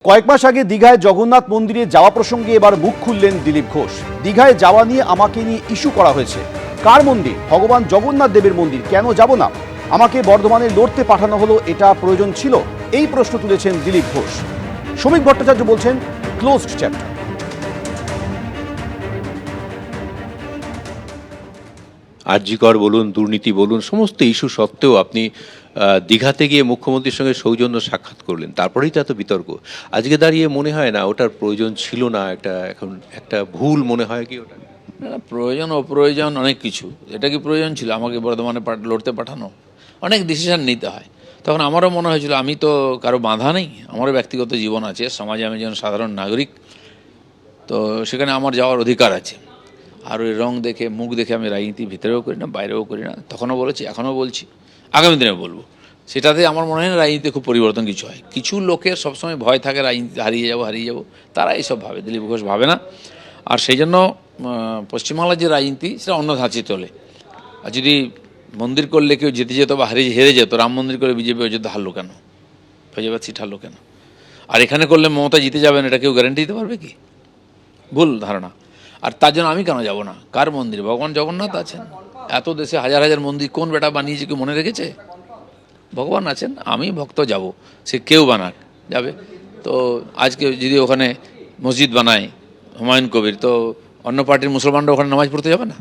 কয়েক মাস আগে দীঘায় জগন্নাথ মন্দিরে যাওয়া প্রসঙ্গে এবার মুখ খুললেন দিলীপ ঘোষ। দীঘায় যাওয়া নিয়ে আমাকে নিয়ে ইস্যু করা হয়েছে। কার মন্দির? ভগবান জগন্নাথ দেবের মন্দির, কেন যাব না? আমাকে বর্ধমানে লড়তে পাঠানো হলো, এটা প্রয়োজন ছিল? এই প্রশ্ন তুলেছেন দিলীপ ঘোষ। শ্রমিক ভট্টাচার্য বলছেন ক্লোজড চ্যাপ্টার। আরজিকর বলুন, দুর্নীতি বলুন, সমস্ত ইস্যু সত্ত্বেও আপনি দীঘাতে গিয়ে মুখ্যমন্ত্রীর সঙ্গে সৌজন্য সাক্ষাৎ করলেন, তারপরেই তো এত বিতর্ক। আজকে দাঁড়িয়ে মনে হয় না ওটার প্রয়োজন ছিল না, এখন একটা ভুল মনে হয় কি ওটা? না, প্রয়োজন অপ্রয়োজন অনেক কিছু। এটা কি প্রয়োজন ছিল আমাকে বর্ধমানে লড়তে পাঠানো? অনেক ডিসিশন নিতে হয়। তখন আমারও মনে হয়েছিল আমি তো কারো বাঁধা নেই, আমারও ব্যক্তিগত জীবন আছে, সমাজে আমি যেন সাধারণ নাগরিক, তো সেখানে আমার যাওয়ার অধিকার আছে। আর ওই রং দেখে মুখ দেখে আমি রাজনীতি ভিতরেও করি না, বাইরেও করি না। তখনও বলেছি, এখনও বলছি, আগামী দিনে বলবো। সেটাতে আমার মনে হয় না রাজনীতিতে খুব পরিবর্তন কিছু হয়। কিছু লোকের সবসময় ভয় থাকে রাজনীতি হারিয়ে যাবো, তারা এইসব ভাবে। দিলীপ ঘোষ ভাবে না। আর সেই জন্য পশ্চিমবাংলার যে রাজনীতি সেটা অন্য ধাঁচে চলে। আর যদি মন্দির করলে কেউ জিতে যেত বা হেরে যেত, রাম মন্দির করে বিজেপি অযোধ্যা হারলো কেন, ফৈজাবাদ সিট হারলো কেন? আর এখানে করলে মমতা জিতে যাবেন, এটা কেউ গ্যারান্টি দিতে পারবে কি? ভুল ধারণা। আর তার জন্য আমি কেন যাব না? কার মন্দির? ভগবান জগন্নাথ আছেন। এত দেশে হাজার হাজার মন্দির কোন বেটা বানিয়েছে, কেউ মনে রেখেছে? ভগবান আছেন, আমি ভক্ত যাব, সে কেউ বানাক যাবে। তো আজকে যদি ওখানে মসজিদ বানায় হুমায়ুন কবির, তো অন্য পার্টির মুসলমানরা ওখানে নামাজ পড়তে যাবে না?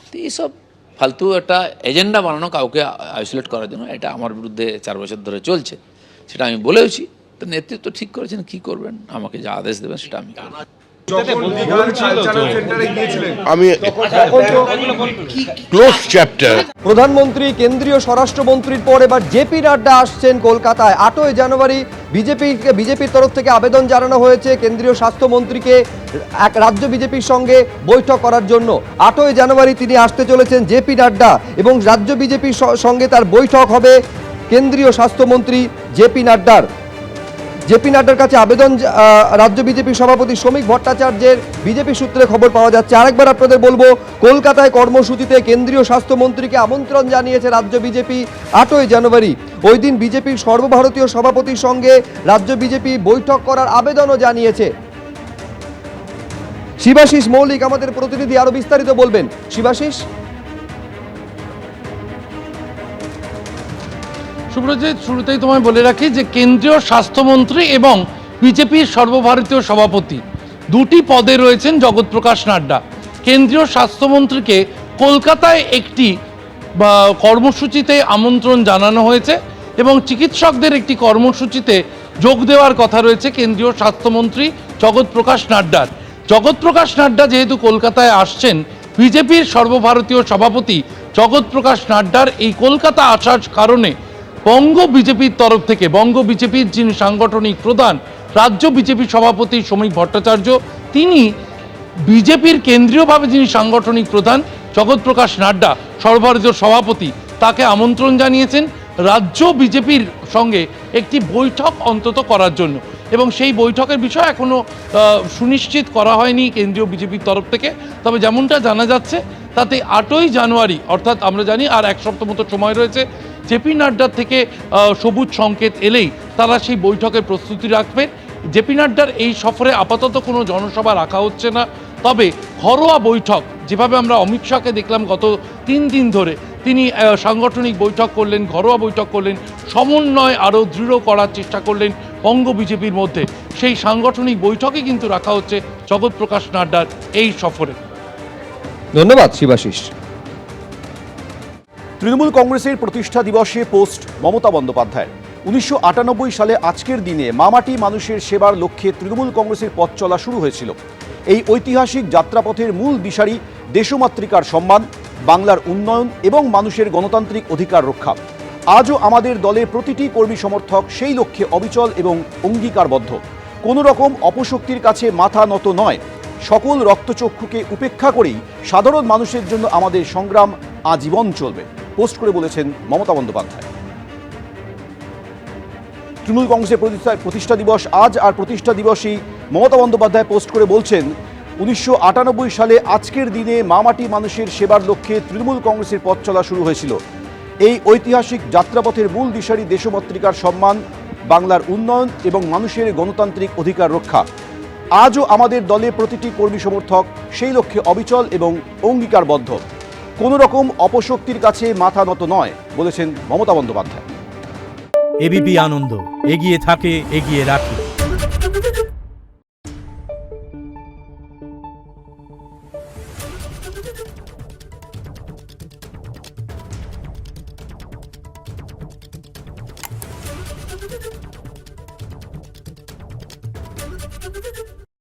তো এইসব ফালতু একটা এজেন্ডা বানানো কাউকে আইসোলেট করার জন্য, এটা আমার বিরুদ্ধে 4 বছর ধরে চলছে। সেটা আমি বলেওছি। তো নেতৃত্ব ঠিক করেছেন কি করবেন, আমাকে যা আদেশ দেবেন সেটা আমি করব। আমি ক্লোজ চ্যাপ্টার। প্রধানমন্ত্রী, কেন্দ্রীয় স্বরাষ্ট্রমন্ত্রীর পর এবার জেপি নাড্ডা আসছেন কলকাতায়। 8ই জানুয়ারি বিজেপির তরফ থেকে আবেদন জানানো হয়েছে কেন্দ্রীয় স্বাস্থ্যমন্ত্রীকে এক রাজ্য বিজেপির সঙ্গে বৈঠক করার জন্য। 8ই জানুয়ারি তিনি আসতে চলেছেন জেপি নাড্ডা, এবং রাজ্য বিজেপির সঙ্গে তার বৈঠক হবে কেন্দ্রীয় স্বাস্থ্যমন্ত্রী জেপি নাড্ডার। জেপি নাড্ডার কাছে আবেদন রাজ্য বিজেপির সভাপতি শ্রমিক ভট্টাচার্যের বিজেপি সূত্রে খবর পাওয়া যাচ্ছে। আরেকবার আপনাদের বলবো, কলকাতায় কর্মসূচিতে কেন্দ্রীয় স্বাস্থ্যমন্ত্রীকে আমন্ত্রণ জানিয়েছে রাজ্য বিজেপি 8ই জানুয়ারি। ওই দিন বিজেপির সর্বভারতীয় সভাপতির সঙ্গে রাজ্য বিজেপি বৈঠক করার আবেদনও জানিয়েছে। শিবাশিস মৌলিক আমাদের প্রতিনিধি আরো বিস্তারিত বলবেন। শিবাশিস। সুব্রজিৎ, শুরুতেই তোমায় বলে রাখি যে কেন্দ্রীয় স্বাস্থ্যমন্ত্রী এবং বিজেপির সর্বভারতীয় সভাপতি দুটি পদে রয়েছেন জগৎ প্রকাশ নাড্ডা। কেন্দ্রীয় স্বাস্থ্যমন্ত্রীকে কলকাতায় একটি কর্মসূচিতে আমন্ত্রণ জানানো হয়েছে, এবং চিকিৎসকদের একটি কর্মসূচিতে যোগ দেওয়ার কথা রয়েছে কেন্দ্রীয় স্বাস্থ্যমন্ত্রী জগৎ প্রকাশ নাড্ডার। জগৎ প্রকাশ নাড্ডা যেহেতু কলকাতায় আসছেন, বিজেপির সর্বভারতীয় সভাপতি জগৎ প্রকাশ নাড্ডার এই কলকাতা আসার কারণে বঙ্গ বিজেপির তরফ থেকে, বঙ্গ বিজেপির যিনি সাংগঠনিক প্রধান, রাজ্য বিজেপি সভাপতি শ্রমিক ভট্টাচার্য, তিনি বিজেপির কেন্দ্রীয়ভাবে যিনি সাংগঠনিক প্রধান জগৎ প্রকাশ নাড্ডা সর্বভারতীয় সভাপতি, তাকে আমন্ত্রণ জানিয়েছেন রাজ্য বিজেপির সঙ্গে একটি বৈঠক অন্তত করার জন্য। এবং সেই বৈঠকের বিষয় এখনো সুনিশ্চিত করা হয়নি কেন্দ্রীয় বিজেপির তরফ থেকে। তবে যেমনটা জানা যাচ্ছে তাতে 8ই জানুয়ারি, অর্থাৎ আমরা জানি আর 1 সপ্তাহ মতো সময় রয়েছে, জেপি নাড্ডার থেকে সবুজ সংকেত এলেই তারা সেই বৈঠকের প্রস্তুতি রাখবেন। জেপি নাড্ডার এই সফরে আপাতত কোনো জনসভা রাখা হচ্ছে না, তবে ঘরোয়া বৈঠক, যেভাবে আমরা অমিত শাহকে দেখলাম গত 3 দিন ধরে তিনি সাংগঠনিক বৈঠক করলেন, ঘরোয়া বৈঠক করলেন, সমন্বয় আরও দৃঢ় করার চেষ্টা করলেন বঙ্গ বিজেপির মধ্যে, সেই সাংগঠনিক বৈঠকই কিন্তু রাখা হচ্ছে জগৎ প্রকাশ নাড্ডার এই সফরে। ধন্যবাদ শিবাশিস। তৃণমূল কংগ্রেসের প্রতিষ্ঠা দিবসে পোস্ট মমতা বন্দ্যোপাধ্যায়। 1998 সালে আজকের দিনে মামাটি মানুষের সেবার লক্ষ্যে তৃণমূল কংগ্রেসের পথ চলা শুরু হয়েছিল। এই ঐতিহাসিক যাত্রাপথের মূল দিশারি দেশমাতৃকার সম্মান, বাংলার উন্নয়ন এবং মানুষের গণতান্ত্রিক অধিকার রক্ষা। আজও আমাদের দলের প্রতিটি কর্মী সমর্থক সেই লক্ষ্যে অবিচল এবং অঙ্গীকারবদ্ধ। কোনো রকম অপশক্তির কাছে মাথা নত নয়। সকল রক্তচক্ষুকে উপেক্ষা করেই সাধারণ মানুষের জন্য আমাদের সংগ্রাম আজীবন চলবে, পোস্ট করে বলেছেন মমতা বন্দ্যোপাধ্যায়। তৃণমূল কংগ্রেসের প্রতিষ্ঠা দিবস আজ, আর প্রতিষ্ঠা দিবসেই মমতা বন্দ্যোপাধ্যায় পোস্ট করে বলছেন, 1998 সালে আজকের দিনে মামাটি মানুষের সেবার লক্ষ্যে তৃণমূল কংগ্রেসের পথ চলা শুরু হয়েছিল। এই ঐতিহাসিক যাত্রাপথের মূল দিশারি দেশমাতৃকার সম্মান, বাংলার উন্নয়ন এবং মানুষের গণতান্ত্রিক অধিকার রক্ষা। আজও আমাদের দলে প্রতিটি কর্মী সমর্থক সেই লক্ষ্যে অবিচল এবং অঙ্গীকারবদ্ধ। কোনো রকম অপশক্তির কাছে মাথা নত নয়, বলেছেন মমতা বন্দ্যোপাধ্যায়। এবিপি আনন্দ, এগিয়ে থাকে, এগিয়ে রাখে।